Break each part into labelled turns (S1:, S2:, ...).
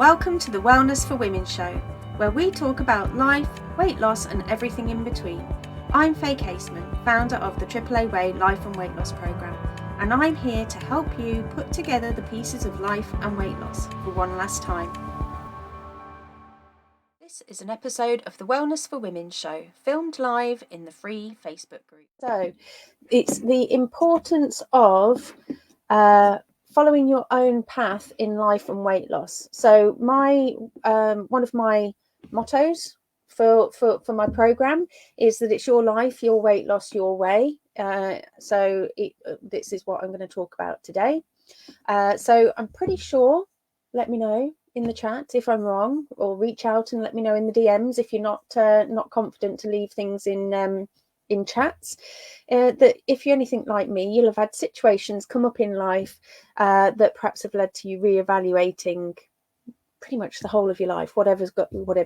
S1: Welcome to the Wellness for Women show, where we talk about life, weight loss and everything in between. I'm Faye Caseman, founder of the AAA Way Life and Weight Loss Programme, and I'm here to help you put together the pieces of life and weight loss for one last time. This is an episode of the Wellness for Women show, filmed live in the free Facebook group. So, it's the importance of following your own path in life and weight loss. So my one of my mottos for my program is that it's your life, your weight loss, your way. This is what I'm going to talk about today. So I'm pretty sure, let me know in the chat if I'm wrong, or reach out and let me know in the DMs if you're not confident to leave things in chats, that if you're anything like me, you'll have had situations come up in life that perhaps have led to you reevaluating pretty much the whole of your life, whatever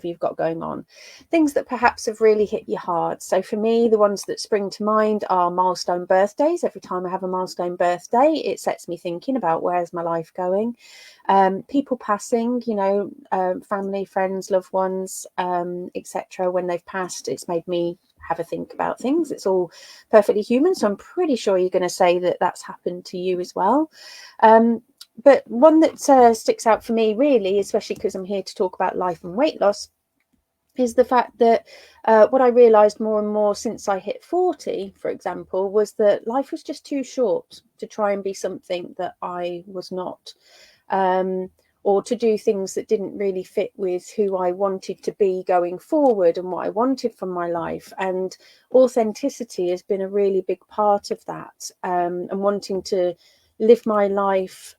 S1: you've got going on, things that perhaps have really hit you hard. So for me, the ones that spring to mind are milestone birthdays. Every time I have a milestone birthday, it sets me thinking about where's my life going. People passing, family, friends, loved ones, etc. When they've passed, it's made me have a think about things. It's all perfectly human. So I'm pretty sure you're going to say that that's happened to you as well. But one that sticks out for me really, especially because I'm here to talk about life and weight loss, is the fact that what I realised more and more since I hit 40, for example, was that life was just too short to try and be something that I was not. Or to do things that didn't really fit with who I wanted to be going forward and what I wanted from my life. And authenticity has been a really big part of that, and wanting to live my life,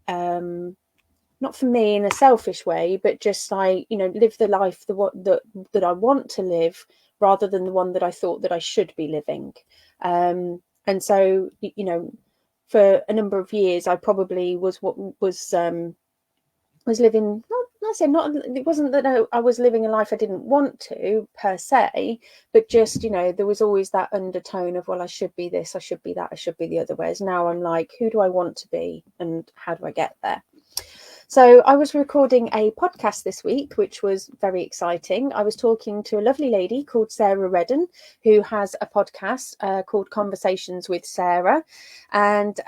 S1: not for me in a selfish way, but just live the life that I want to live, rather than the one that I thought that I should be living. And so, for a number of years, I probably was living, it wasn't that I was living a life I didn't want to per se, but just, there was always that undertone of, well, I should be this, I should be that, I should be the other. Whereas now I'm like, who do I want to be and how do I get there? So I was recording a podcast this week, which was very exciting. I was talking to a lovely lady called Sarah Redden, who has a podcast called Conversations with Sarah. And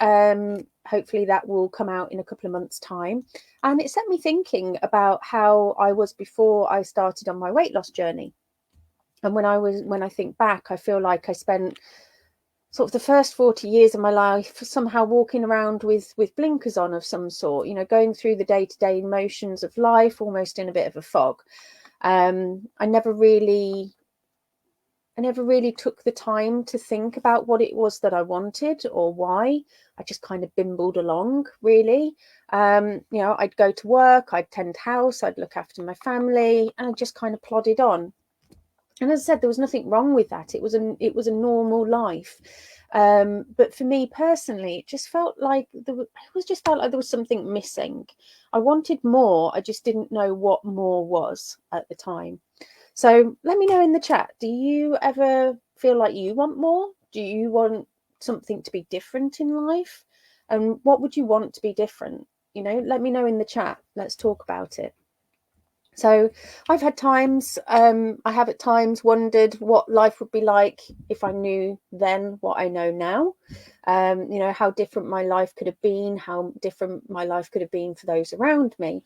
S1: hopefully that will come out in a couple of months' time. And it set me thinking about how I was before I started on my weight loss journey. And when I think back, I feel like I spent sort of the first 40 years of my life somehow walking around with blinkers on of some sort, going through the day-to-day motions of life, almost in a bit of a fog. I never really took the time to think about what it was that I wanted or why. I just kind of bimbled along, really. I'd go to work, I'd tend house, I'd look after my family, and I just kind of plodded on. And as I said, there was nothing wrong with that. It was a normal life. But for me personally, it just felt like there was something missing. I wanted more. I just didn't know what more was at the time. So let me know in the chat. Do you ever feel like you want more? Do you want something to be different in life? And what would you want to be different? Let me know in the chat. Let's talk about it. So I've had times, I have at times wondered what life would be like if I knew then what I know now. How different my life could have been, how different my life could have been for those around me.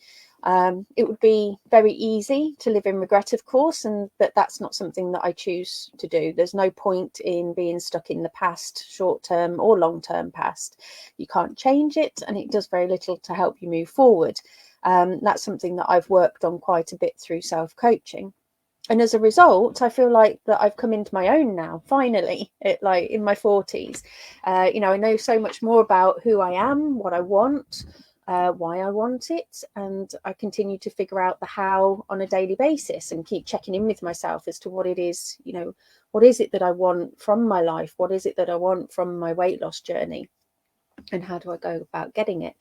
S1: It would be very easy to live in regret, of course, but that's not something that I choose to do. There's no point in being stuck in the past, short-term or long-term past. You can't change it, and it does very little to help you move forward. That's something that I've worked on quite a bit through self-coaching. And as a result, I feel like that I've come into my own now, finally, in my 40s. I know so much more about who I am, what I want, why I want it. And I continue to figure out the how on a daily basis and keep checking in with myself as to what it is, what is it that I want from my life? What is it that I want from my weight loss journey? And how do I go about getting it?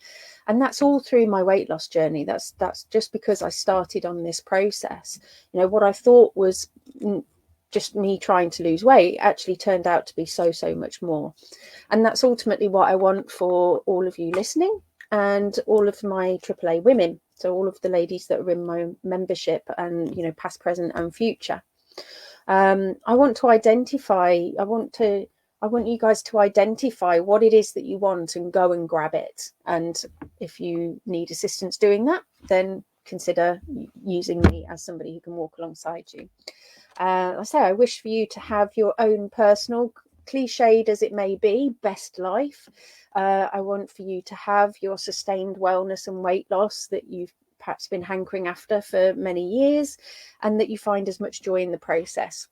S1: And that's all through my weight loss journey. That's just because I started on this process. What I thought was just me trying to lose weight actually turned out to be so much more. And that's ultimately what I want for all of you listening and all of my AAA women. So all of the ladies that are in my membership, and, you know, past, present and future. I want to identify, I want you guys to identify what it is that you want and go and grab it. And if you need assistance doing that, then consider using me as somebody who can walk alongside you. I say, I wish for you to have your own personal, cliched as it may be, best life. I want for you to have your sustained wellness and weight loss that you've perhaps been hankering after for many years, and that you find as much joy in the process.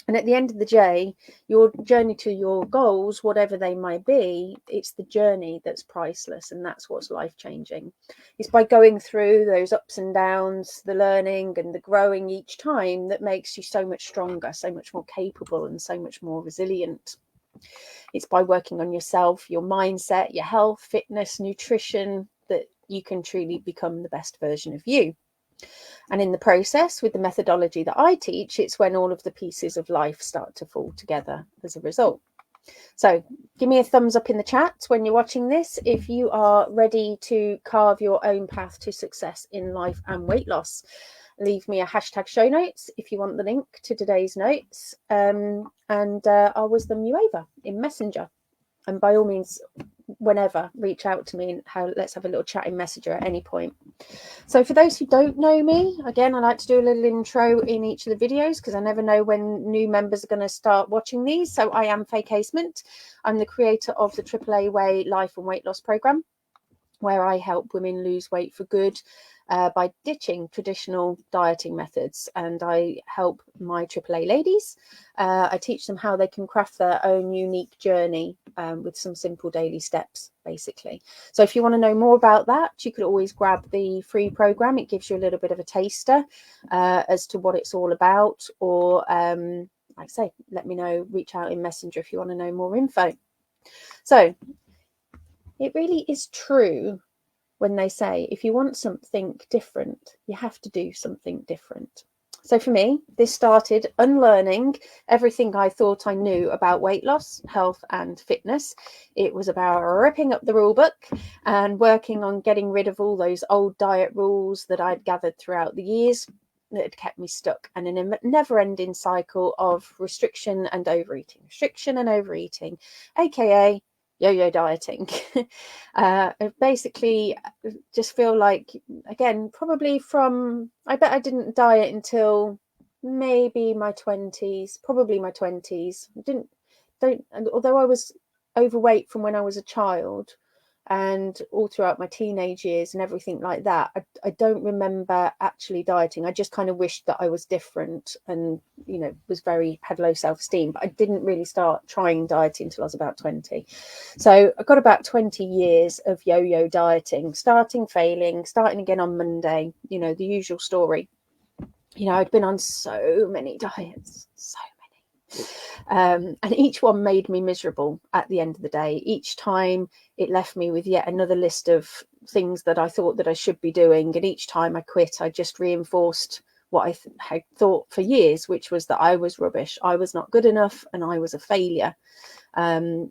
S1: And at the end of the day, your journey to your goals, whatever they might be, it's the journey that's priceless, and that's what's life-changing. It's by going through those ups and downs, the learning and the growing each time, that makes you so much stronger, so much more capable, and so much more resilient. It's by working on yourself, your mindset, your health, fitness, nutrition, that you can truly become the best version of you. And in the process, with the methodology that I teach, it's when all of the pieces of life start to fall together as a result. So give me a thumbs up in the chat when you're watching this if you are ready to carve your own path to success in life and weight loss. Leave me a hashtag show notes if you want the link to today's notes, and I'll whiz them you over in Messenger. And by all means, whenever, reach out to me and let's have a little chat in Messenger at any point. So for those who don't know me, again, I like to do a little intro in each of the videos because I never know when new members are going to start watching these. So I am Faye Casement. I'm the creator of the AAA Way Life and Weight Loss Program, where I help women lose weight for good by ditching traditional dieting methods. And I help my AAA ladies. I teach them how they can craft their own unique journey with some simple daily steps, basically. So if you want to know more about that, you could always grab the free program. It gives you a little bit of a taster as to what it's all about. Or, like I say, let me know, reach out in Messenger if you want to know more info. So it really is true when they say, if you want something different, you have to do something different. So for me, this started unlearning everything I thought I knew about weight loss, health and fitness. It was about ripping up the rule book and working on getting rid of all those old diet rules that I'd gathered throughout the years that had kept me stuck, and in a never-ending cycle of restriction and overeating, aka yo-yo dieting. I basically just feel like, again, probably from, I bet I didn't diet until maybe my 20s, probably my 20s. Although I was overweight from when I was a child and all throughout my teenage years and everything like that, I don't remember actually dieting. I just kind of wished that I was different and, you know, had low self-esteem, but I didn't really start trying dieting until I was about 20. So I got about 20 years of yo-yo dieting, starting, failing, starting again on Monday, you know, the usual story. You know, I'd been on so many diets, and each one made me miserable at the end of the day. Each time it left me with yet another list of things that I thought that I should be doing. And each time I quit, I just reinforced what I had thought for years, which was that I was rubbish. I was not good enough and I was a failure. And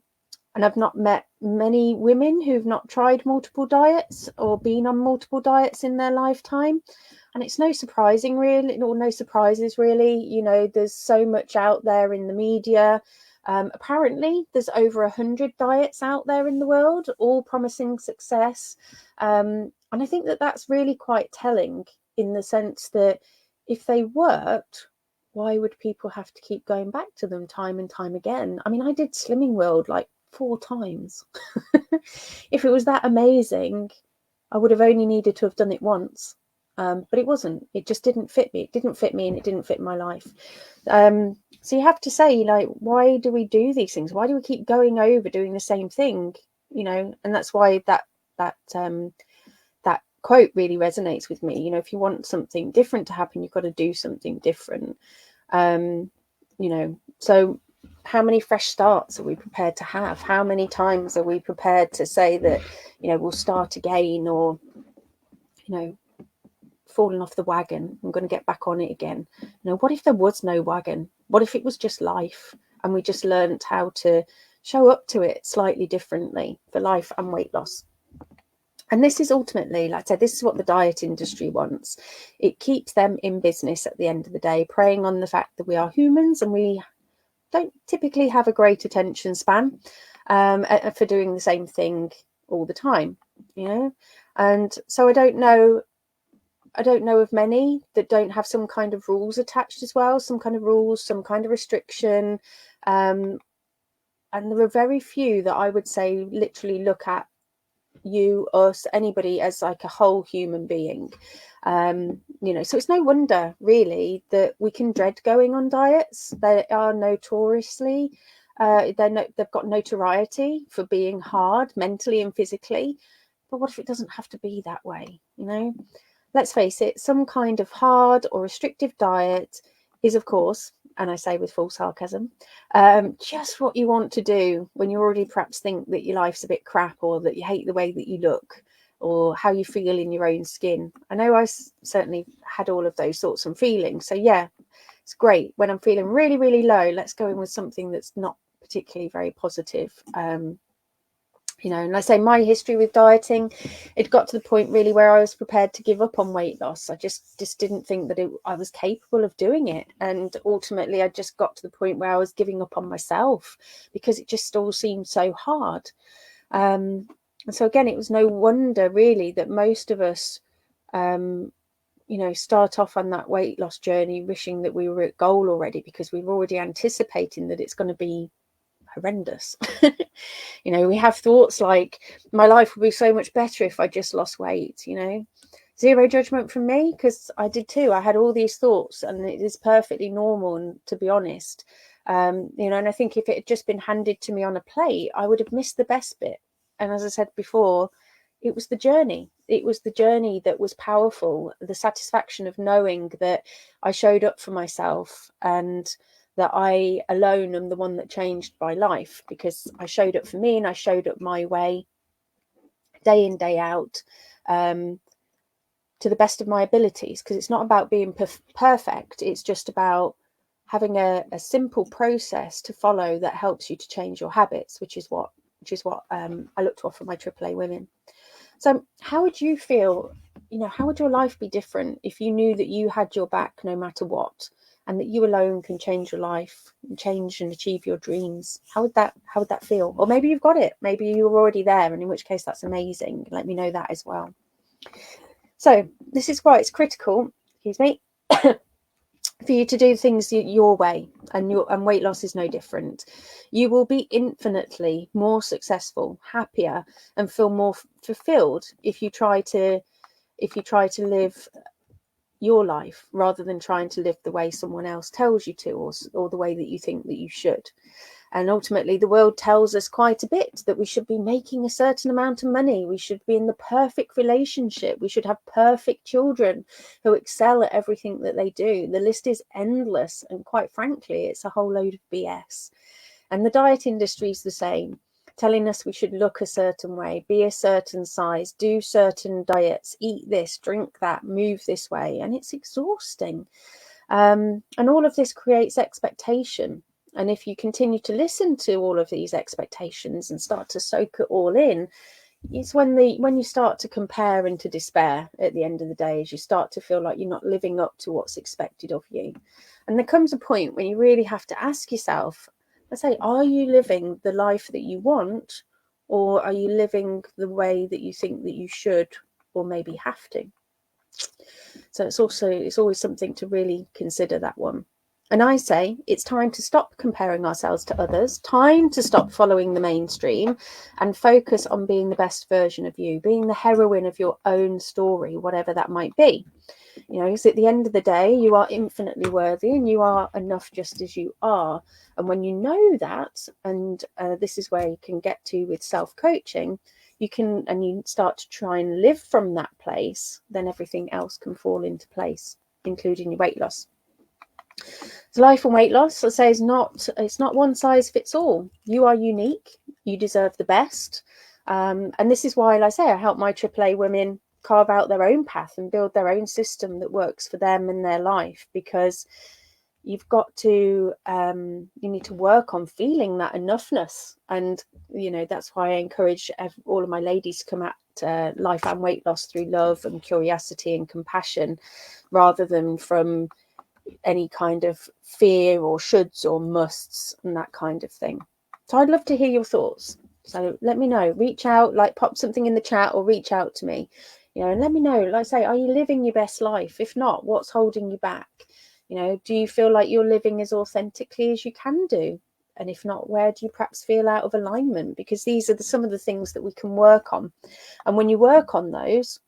S1: I've not met many women who've not tried multiple diets or been on multiple diets in their lifetime. And it's no surprises really. You know, there's so much out there in the media. Apparently, there's over 100 diets out there in the world, all promising success. And I think that that's really quite telling, in the sense that if they worked, why would people have to keep going back to them time and time again? I mean, I did Slimming World like 4 times. If it was that amazing, I would have only needed to have done it once. But it wasn't. It just didn't fit me. It didn't fit me, and it didn't fit my life. So you have to say, like, why do we do these things? Why do we keep going over doing the same thing? You know, and that's why that quote really resonates with me. You know, if you want something different to happen, you've got to do something different. You know, so how many fresh starts are we prepared to have? How many times are we prepared to say that, you know, we'll start again, or, you know, fallen off the wagon, I'm going to get back on it again? You know, what if there was no wagon? What if it was just life and we just learned how to show up to it slightly differently for life and weight loss? And this is ultimately, like I said, this is what the diet industry wants. It keeps them in business at the end of the day, preying on the fact that we are humans and we don't typically have a great attention span for doing the same thing all the time, you know. And so I don't know of many that don't have some kind of rules attached as well, some kind of rules, some kind of restriction. And there are very few that I would say literally look at you, us, anybody as like a whole human being. You know, so it's no wonder really that we can dread going on diets. They are notoriously they've got notoriety for being hard mentally and physically. But what if it doesn't have to be that way? You know, let's face it, some kind of hard or restrictive diet is, of course, and I say with full sarcasm, just what you want to do when you already perhaps think that your life's a bit crap, or that you hate the way that you look, or how you feel in your own skin. I know I certainly had all of those thoughts and feelings. So yeah, it's great when I'm feeling really, really low. Let's go in with something that's not particularly very positive. You know, and I say my history with dieting, it got to the point really where I was prepared to give up on weight loss. I just didn't think that I was capable of doing it. And ultimately, I just got to the point where I was giving up on myself because it just all seemed so hard. And so again, it was no wonder really that most of us, you know, start off on that weight loss journey wishing that we were at goal already, because we're already anticipating that it's going to be horrendous. You know, we have thoughts like, my life would be so much better if I just lost weight. You know, zero judgment from me, because I did too. I had all these thoughts, and it is perfectly normal, and to be honest, you know, and I think if it had just been handed to me on a plate, I would have missed the best bit. And as I said before, it was the journey. It was the journey that was powerful. The satisfaction of knowing that I showed up for myself, and that I alone am the one that changed my life, because I showed up for me and I showed up my way, day in, day out, to the best of my abilities. Because it's not about being perfect. It's just about having a simple process to follow that helps you to change your habits, which is what I look to offer my AAA women. So how would you feel, you know, how would your life be different if you knew that you had your back no matter what, and that you alone can change your life and change and achieve your dreams? How would that feel? Or maybe you've got it, maybe you're already there, and in which case that's amazing. Let me know that as well. So this is why it's critical, excuse me, for you to do things your way, and weight loss is no different. You will be infinitely more successful, happier, and feel more fulfilled if you try to live your life rather than trying to live the way someone else tells you to, or the way that you think that you should. And ultimately, the world tells us quite a bit that we should be making a certain amount of money. We should be in the perfect relationship. We should have perfect children who excel at everything that they do. The list is endless. And quite frankly, it's a whole load of BS. And the diet industry is the same, telling us we should look a certain way, be a certain size, do certain diets, eat this, drink that, move this way. And it's exhausting. And all of this creates expectation. And if you continue to listen to all of these expectations and start to soak it all in, it's when you start to compare and to despair at the end of the day, as you start to feel like you're not living up to what's expected of you. And there comes a point when you really have to ask yourself, let's say, are you living the life that you want, or are you living the way that you think that you should, or maybe have to? So it's always something to really consider, that one. And I say it's time to stop comparing ourselves to others, time to stop following the mainstream, and focus on being the best version of you, being the heroine of your own story, whatever that might be. You know, because at the end of the day, you are infinitely worthy, and you are enough just as you are. And when you know that, and this is where you can get to with self-coaching, you start to try and live from that place, then everything else can fall into place, including your weight loss. So life and weight loss, I say, it's not one size fits all. You are unique. You deserve the best. And this is why, like I say, I help my AAA women carve out their own path and build their own system that works for them and their life, because you've got to you need to work on feeling that enoughness. And you know, that's why I encourage all of my ladies to come life and weight loss through love and curiosity and compassion, rather than from any kind of fear or shoulds or musts and that kind of thing. So I'd love to hear your thoughts. So let me know, reach out, like pop something in the chat or reach out to me, and let me know, like I say, are you living your best life? If not, what's holding you back? Do you feel like you're living as authentically as you can do? And if not, where do you perhaps feel out of alignment? Because these are some of the things that we can work on. And when you work on those,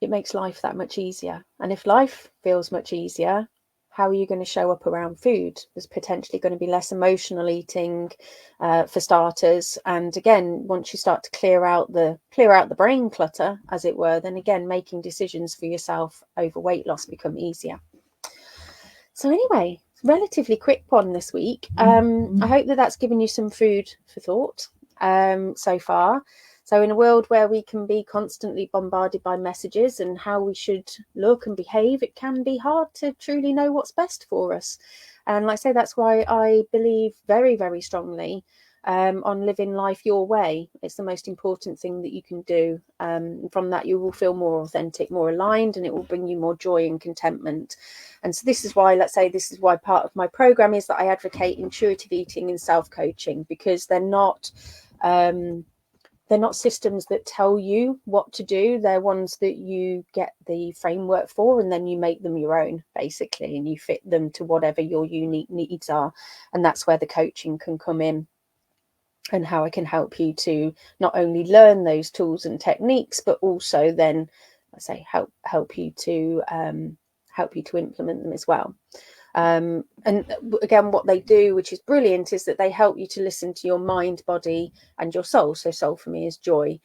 S1: it makes life that much easier. And if life feels much easier, how are you going to show up around food? There's potentially going to be less emotional eating, for starters. And again, once you start to clear out the brain clutter, as it were, then again, making decisions for yourself over weight loss become easier. So anyway, relatively quick one this week. I hope that's given you some food for thought so far. So in a world where we can be constantly bombarded by messages and how we should look and behave, it can be hard to truly know what's best for us. And like I say, that's why I believe very, very strongly on living life your way. It's the most important thing that you can do. From that, you will feel more authentic, more aligned, and it will bring you more joy and contentment. And so this is why, this is why part of my program is that I advocate intuitive eating and self-coaching, because they're not systems that tell you what to do. They're ones that you get the framework for, and then you make them your own, basically, and you fit them to whatever your unique needs are. And that's where the coaching can come in, and how I can help you to not only learn those tools and techniques, but also then, help you to implement them as well. And again, what they do, which is brilliant, is that they help you to listen to your mind, body, and your soul. So soul for me is joy,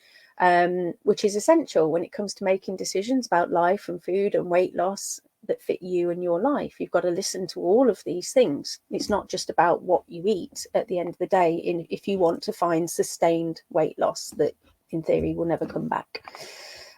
S1: which is essential when it comes to making decisions about life and food and weight loss that fit you and your life. You've got to listen to all of these things. It's not just about what you eat at the end of the day, if you want to find sustained weight loss that in theory will never come back.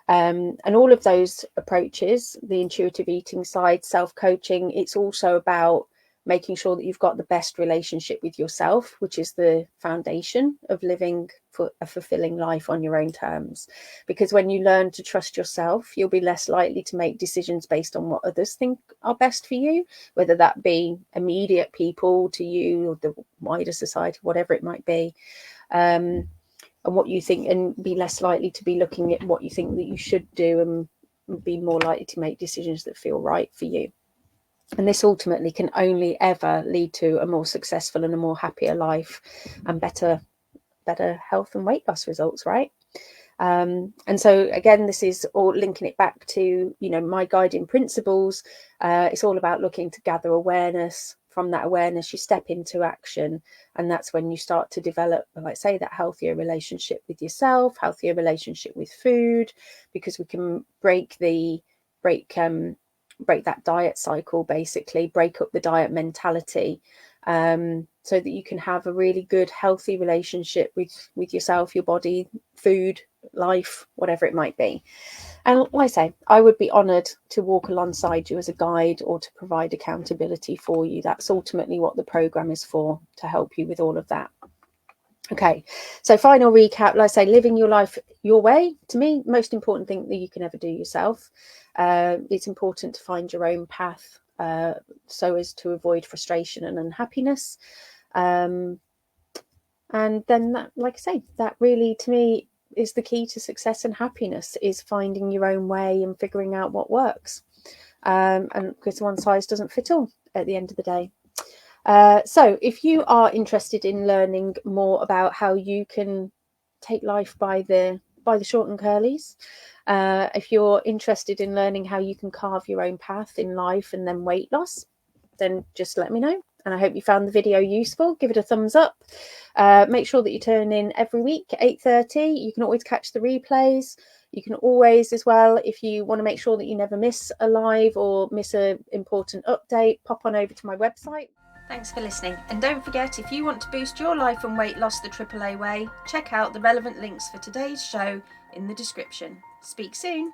S1: And all of those approaches, the intuitive eating side, self-coaching, it's also about making sure that you've got the best relationship with yourself, which is the foundation of living for a fulfilling life on your own terms. Because when you learn to trust yourself, you'll be less likely to make decisions based on what others think are best for you, whether that be immediate people to you or the wider society, whatever it might be. And what you think, and be less likely to be looking at what you think that you should do, and be more likely to make decisions that feel right for you. And this ultimately can only ever lead to a more successful and a more happier life, and better health and weight loss results, right? And so again, this is all linking it back to, my guiding principles. It's all about looking to gather awareness. From that awareness, you step into action, and that's when you start to develop, like I say, that healthier relationship with yourself, healthier relationship with food, because we can break that diet cycle, basically break up the diet mentality, so that you can have a really good, healthy relationship with yourself, your body, food, life, whatever it might be. And like I say, I would be honoured to walk alongside you as a guide, or to provide accountability for you. That's ultimately what the programme is for, to help you with all of that. Okay, so final recap, like I say, living your life your way, to me, most important thing that you can ever do yourself. It's important to find your own path, so as to avoid frustration and unhappiness. And then that, like I say, that really, to me, is the key to success and happiness, is finding your own way and figuring out what works. And because one size doesn't fit all at the end of the day. So if you are interested in learning more about how you can take life by the short and curlies, if you're interested in learning how you can carve your own path in life and then weight loss, then just let me know. And I hope you found the video useful. Give it a thumbs up. Make sure that you turn in every week at 8:30. You can always catch the replays. You can always, as well, if you want to make sure that you never miss a live or miss an important update, pop on over to my website. Thanks for listening. And don't forget, if you want to boost your life and weight loss the AAA way, check out the relevant links for today's show in the description. Speak soon.